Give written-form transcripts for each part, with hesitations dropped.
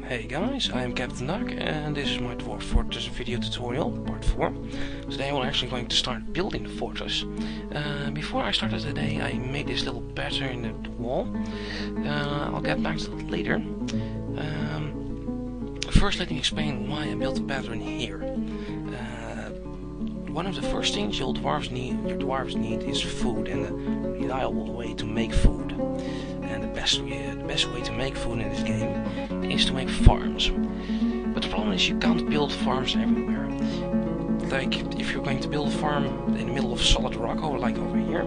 Hey guys, I am Captain Duck and this is my Dwarf Fortress video tutorial, part 4. Today we're actually going to start building the fortress. Before I started today I made this little pattern in the wall. I'll get back to that later. First let me explain why I built the pattern here. One of the first things your dwarves need is food and a reliable way to make food. And the best way to make food in this game is to make farms. But the problem is you can't build farms everywhere. Like if you're going to build a farm in the middle of solid rock, or like over here,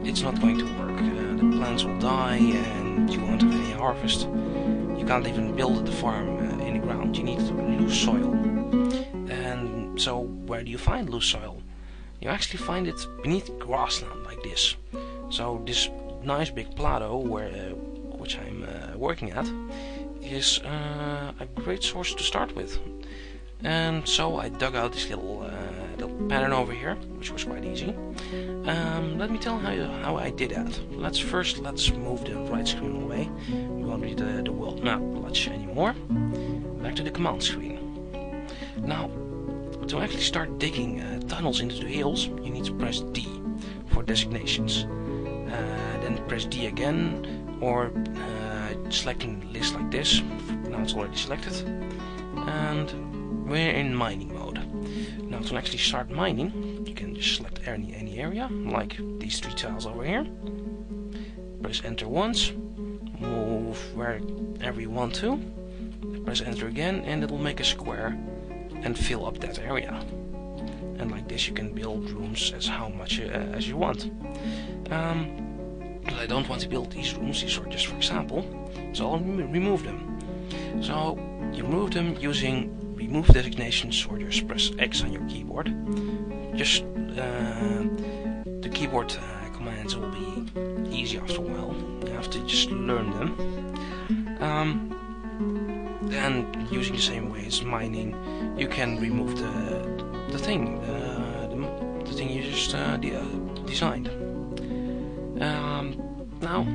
it's not going to work. The plants will die and you won't have any harvest. You can't even build the farm in the ground. You need loose soil. And so where do you find loose soil? You actually find it beneath grassland like this. So this nice big plateau which I'm working at is a great source to start with. And so I dug out this little pattern over here, which was quite easy. Let me tell how I did that. Let's move the right screen away. We won't read the world map much anymore. Back to the command screen. Now, to actually start digging tunnels into the hills, you need to press D for designations. Then press D again, or selecting the list like this. Now it's already selected. And we're in mining mode. Now to actually start mining, you can just select any area, like these 3 tiles over here. Press enter once, move wherever you want to. Press enter again, and it will make a square and fill up that area. And like this you can build rooms as much as you want. But I don't want to build these rooms, these are just for example, so I'll remove them. So you remove them using remove designations, or just press X on your keyboard. Just the keyboard commands will be easy after a while. You have to just learn them. And using the same way as mining, you can remove the thing you just designed. Now,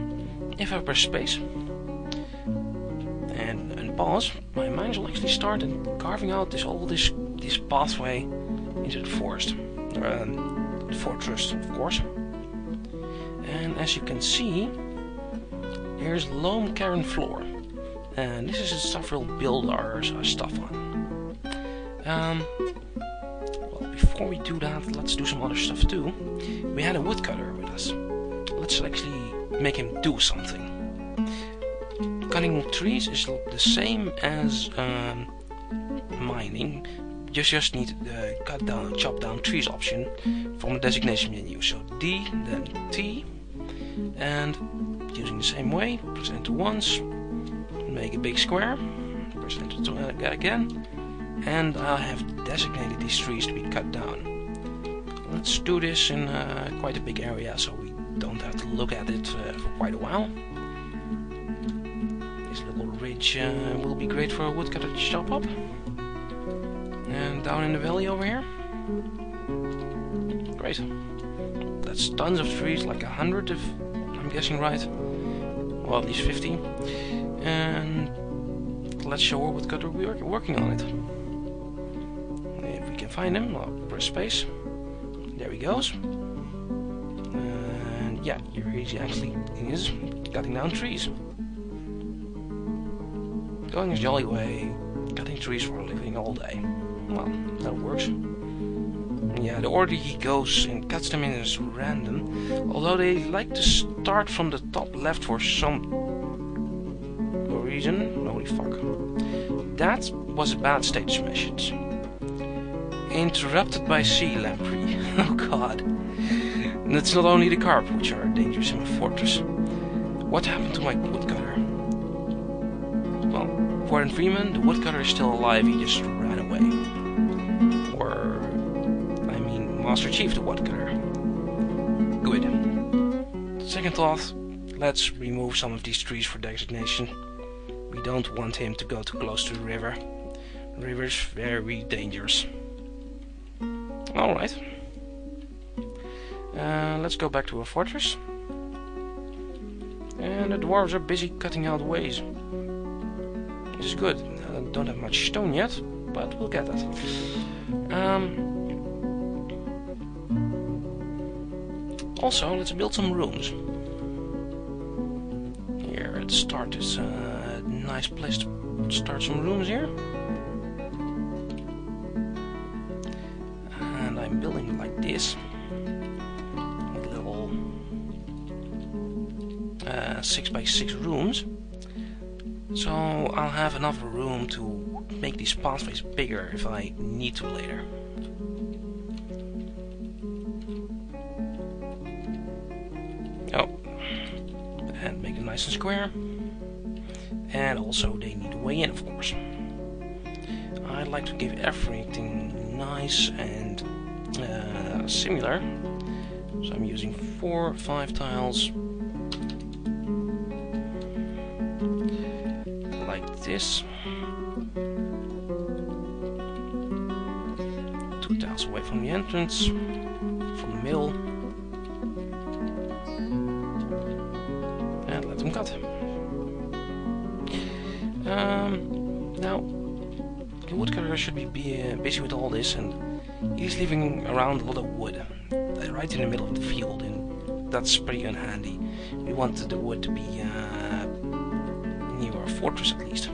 if I press space and pause, my mines will actually start carving out this pathway into the forest, the fortress, of course. And as you can see, here's loam cairn floor, and this is the stuff we'll build our stuff on. Well, before we do that, let's do some other stuff too. We had a woodcutter with us. Let's actually make him do something. Cutting trees is the same as mining. You just need the chop down trees option from the designation menu. So D, then T, and using the same way, press enter once, make a big square, press enter again, and I have designated these trees to be cut down. Let's do this in quite a big area, so we don't have to look at it for quite a while. This little ridge will be great for a woodcutter to chop up. And down in the valley over here. Great. That's tons of trees, like 100 if I'm guessing right. Well, at least 50. And let's show our woodcutter we're working on it. If we can find him, I'll press space. There he goes. And yeah, here he actually is cutting down trees. Going his jolly way, cutting trees for a living all day. Well, that works. Yeah, the order he goes and cuts them in is random, although they like to start from the top left for some reason. Holy fuck. That was a bad stage message. Interrupted by sea lamprey. Oh god. And it's not only the carp which are dangerous in my fortress. What happened to my woodcutter? Well, according to Freeman, the woodcutter is still alive, he just ran away. Or, I mean, Master Chief the woodcutter. Good. Second thought, let's remove some of these trees for designation. We don't want him to go too close to the river. The river is very dangerous. Alright. Let's go back to our fortress. And the dwarves are busy cutting out ways. This is good. I don't have much stone yet, but we'll get that. Also, let's build some rooms. Here at the start is a nice place to start some rooms here. And I'm building it like this. With little 6x6 rooms. So I'll have enough room to make these pathways bigger if I need to later. Oh, and make it nice and square. And also they need a way in, of course. I'd like to give everything nice and similar. So I'm using 4 or 5 tiles. Like this. 2 tiles away from the entrance, from the middle. And let them cut. Now, the woodcutter should be busy with all this, and he's leaving around a lot of wood, right in the middle of the field, and that's pretty unhandy. We wanted the wood to be near our fortress at least.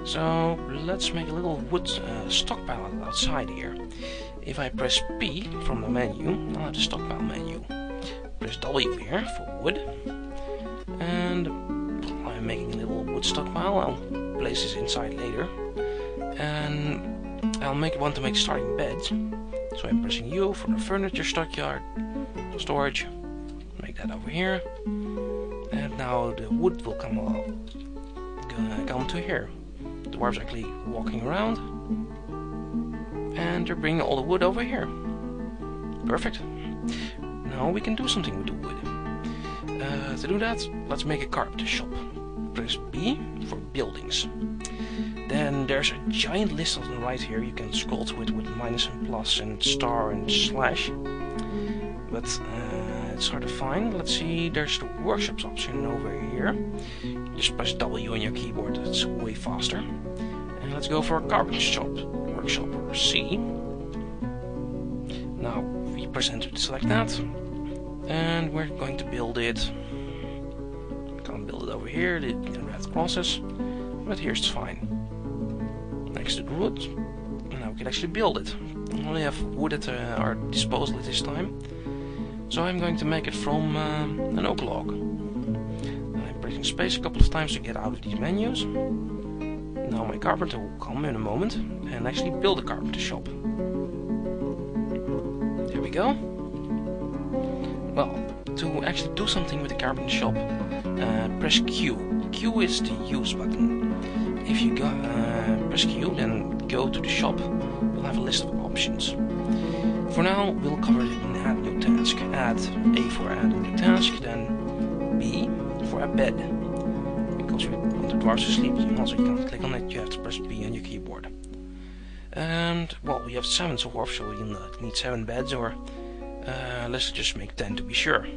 So let's make a little wood stockpile outside here. If I press P from the menu, I'll have the stockpile menu. Press W here for wood, and I'm making a little wood stockpile. I'll place this inside later, and I'll want to make starting beds. So I'm pressing U for the furniture stockyard storage. Make that over here, and now the wood will come to here. The dwarves are actually walking around, and they're bringing all the wood over here. Perfect. Now we can do something with the wood. To do that, let's make a carpenter shop. Press B for buildings. Then there's a giant list on the right here. You can scroll to it with minus and plus and star and slash. But it's hard to find. Let's see, there's the workshops option over here. Just press W on your keyboard, it's way faster. And let's go for a carpenter shop, workshop, or C. Now we press enter to select that. And we're going to build it. We can't build it over here, the red crosses, but here's it's fine. Next to the wood, and now we can actually build it. We only have wood at our disposal at this time, so I'm going to make it from an oak log. I'm pressing space a couple of times to get out of these menus. Now my carpenter will come in a moment and actually build a carpenter shop. There we go. Well, to actually do something with the carpenter shop, press Q. Q is the use button. If you press Q, then go to the shop, you'll have a list of options. For now, we'll cover it in add new task. Add A for add a new task, then B for a bed. Because you want the dwarves to sleep, you also can't click on it, you have to press B on your keyboard. And, well, we have 7 dwarves, so we need 7 beds, or let's just make 10 to be sure.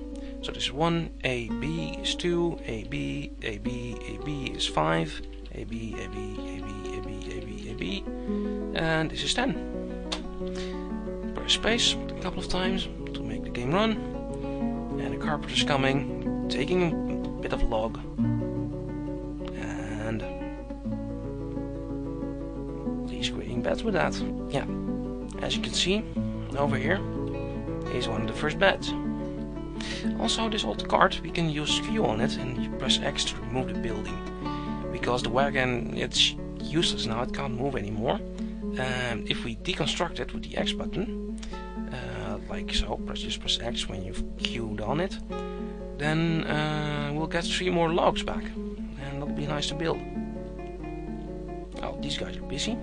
So this is 1, A, B is 2, A, B, A, B, A, B is 5, A, B, A, B, A, B, A, B, A, B, A, B, and this is 10. Press space a couple of times to make the game run, and the carpenter's coming, taking a bit of log, and he's creating beds with that. Yeah, as you can see, over here is one of the first beds. Also, this old cart, we can use Q on it, and you press X to remove the building. Because the wagon, it's useless now, it can't move anymore. If we deconstruct it with the X button, like so, just press X when you've queued on it, then we'll get 3 more logs back, and that'll be nice to build. Oh, these guys are busy.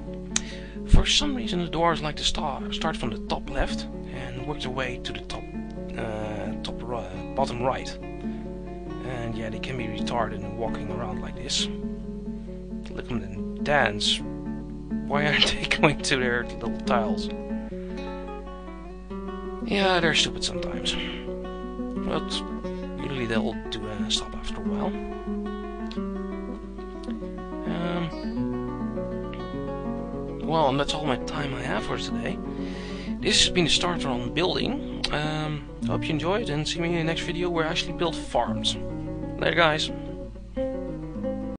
For some reason, the dwarves like to start from the top left and work their way to the bottom right. And yeah, they can be retarded and walking around like this. Look at them dance. Why aren't they going to their little tiles? Yeah, they're stupid sometimes. But usually they'll do stop after a while. well, and that's all my time I have for today. This has been the starter on building. Hope you enjoyed, and see me in the next video where I actually build farms. Later, guys.